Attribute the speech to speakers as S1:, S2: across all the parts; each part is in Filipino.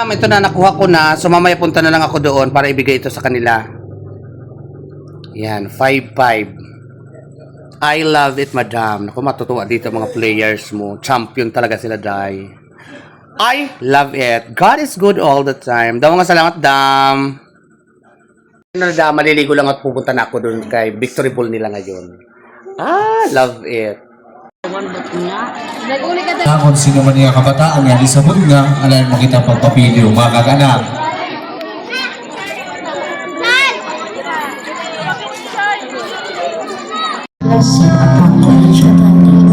S1: Ito na, nakuha ko na. So mamaya punta na lang ako doon para ibigay ito sa kanila. Yan, 5-5. I love it, madam. Naku, matutuwa dito mga players mo. Champion talaga sila, Dai. I love it. God is good all the time. Daw nga salamat, dam. Maliligo lang at pupunta na ako doon kay Victory Pool nila ngayon. Love it.
S2: Kung sino man yung kabataan nga, isabot nga, alayan mo kita pagpapilyo, mga kaganak.
S3: Blessing upon each attendee.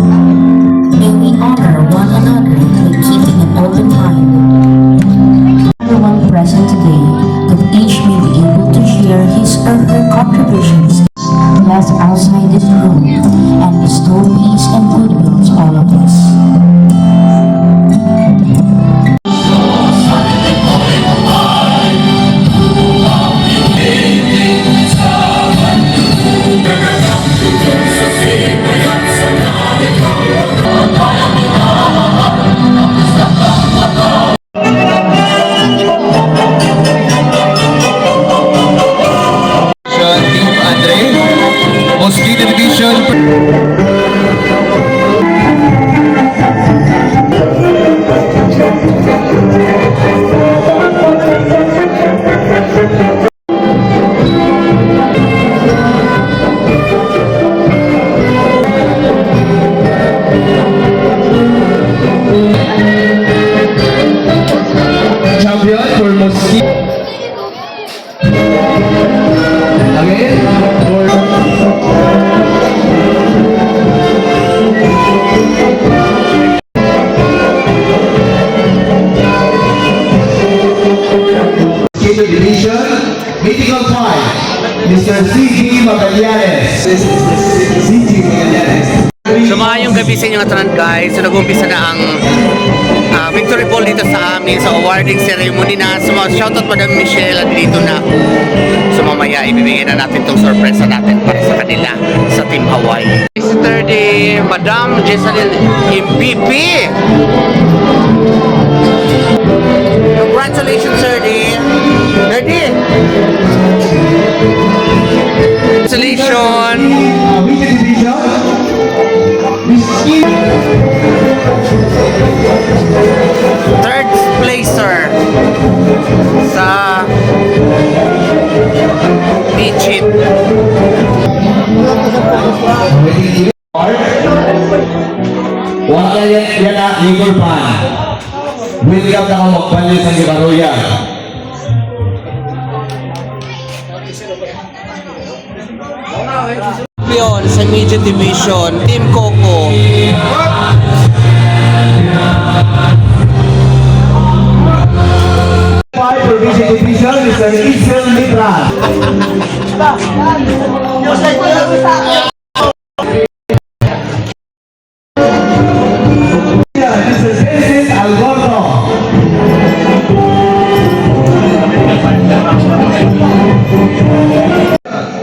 S3: May we honor one another by keeping an open mind. Everyone present today, that each may be able to share his or her contributions left outside this room and bestow peace and goodwill to all of us.
S2: Team Andre, Mosquito Division. Champion for Mosquito. Again, Mosquito Division, meeting of 5, Mr. C.G. Magallanes. C.G. Magallanes.
S1: So maayong gabi sa inyo nga guys. So nag-umpisa na ang Victory Pool dito sa amin sa awarding ceremony na. So shoutout Madam Michelle at dito na ako. So mamaya ibibigyan na natin itong sorpresa natin para sa kanila sa Team Hawaii. Yesterday, Madam Jessalyn MVP. Congratulations, Sir D. Sir D. Congratulations.
S2: Meeting Division,
S1: Third placer sa Beachit.
S2: wala yan na Igor Pan. Welcome na ako magpalit sa Gibaruya.
S1: Champion sa Midget Division, Team Coco.
S2: Five for Vision Division, Mr. Isel Mitran. Mr. Vincent Alberto.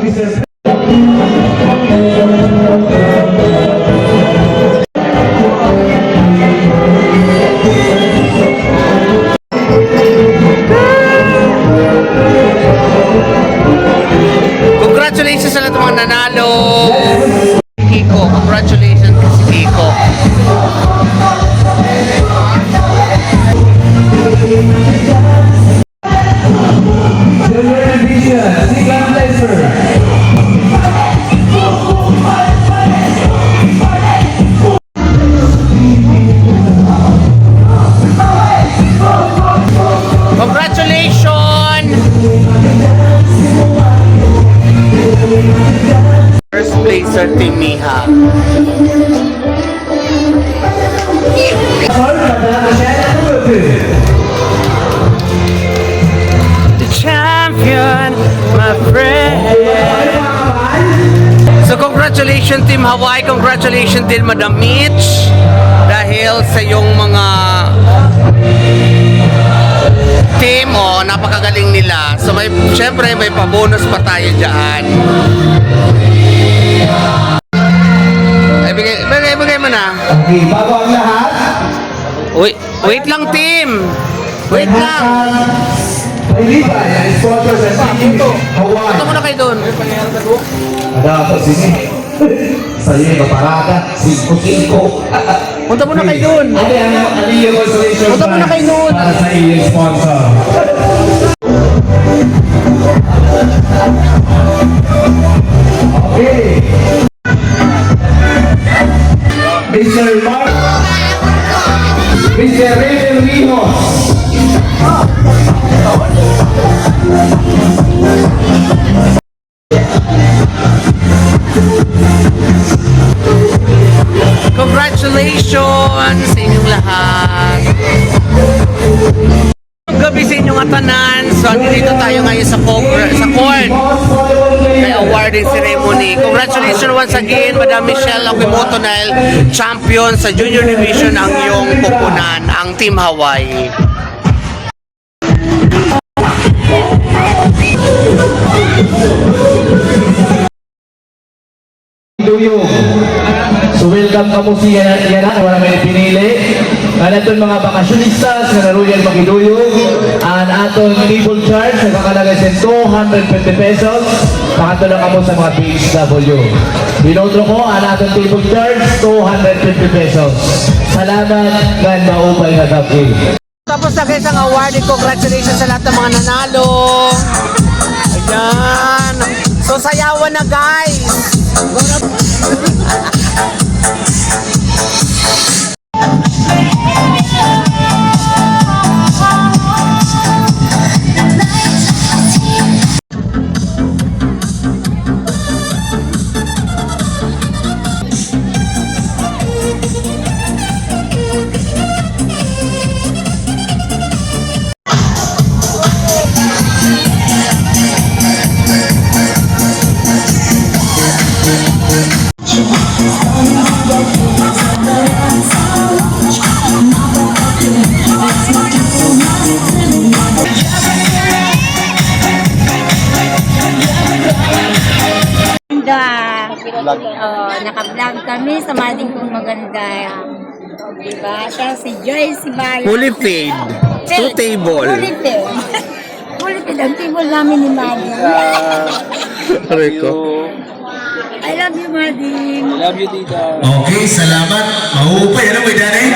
S2: Mr.
S1: Congratulations sa lahat ng mga nanalo. Kiko, congratulations si Kiko.
S2: Junior Division, second placer.
S1: Congratulations! First placer, Team Miha. The champion, my friend. So congratulations Team Hawaii, congratulations din Madam Mitch dahil sa iyong mga team, napakagaling nila. So syempre may pa-bonus pa tayo dyan. Ibigay mo na.
S2: Okay, bago ang lahat.
S1: Wait lang team. Wait lang!
S2: Pailipan, yan, sponsor sa Team Hawaii.
S1: Punta muna kayo doon.
S2: Ada apa sini? Saya keparada, 5-5.
S1: Punta muna kayo doon.
S2: Ada yang consolation
S1: Punta muna kayo doon.
S2: para sa iyong sponsor. Okay. Mr. Mark, Mr. Raymond Rijos.
S1: Congratulations sa inyong lahat. Gabi sa inyong atanan. So, dito tayo ngayon sa court. May awarding ceremony. Congratulations once again, Madam Michelle Okimoto Nile, champion sa junior division ang iyong pupunan, ang Team Hawaii.
S2: Duyong. So welcome ka mo siya yan, wala may pinili. Kanatong mga bakasyonistas na naruyan magiduyong. Ang atong table charge na kakalagay sa 250 pesos. Pakato lang kamo sa mga PHW. Binotro ko, ang atong table charge 250 pesos. Salamat, gan maupay na gabi.
S1: Tapos na guys ang award. Congratulations sa lahat ng mga nanalo. Ayan. So sayawan na guys.
S4: Naka-vlog kami sa mading kong maganda. Diba? Siya si Joy, si Bayo.
S1: Fully paid. Two table.
S4: Fully paid. Fully paid. Ang table namin ni Mading.
S1: Rico.
S4: I love you, Mading.
S2: Okay, salamat. Mahupay, ano mo idanay?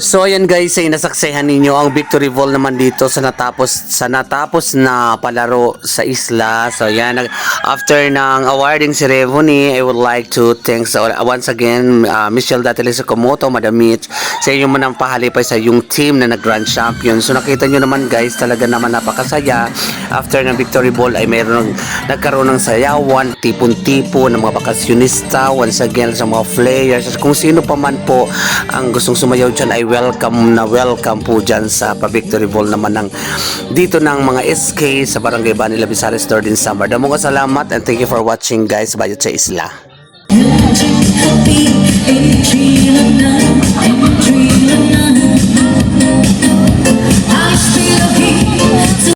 S1: So ayan guys, ay nasaksehan ninyo ang victory ball naman dito sa natapos na palaro sa isla. So ayan, after ng awarding ceremony, I would like to thanks once again Michelle Datelis Komoto, Madam Mitch, sa inyong manang pahalipay sa yung team na nag-grand champion. So nakita nyo naman guys, talaga naman napakasaya. After ng victory ball ay nagkaroon ng sayawan, tipon-tipo ng mga bakasyonista, once again sa mga players, kung sino pa man po ang gustong sumayaw dyan ay welcome po dyan sa pa-victory ball naman ng dito ng mga SK sa Barangay Bani Labisares, Northern Samar. Damong salamat and thank you for watching guys, Bayot sa Isla.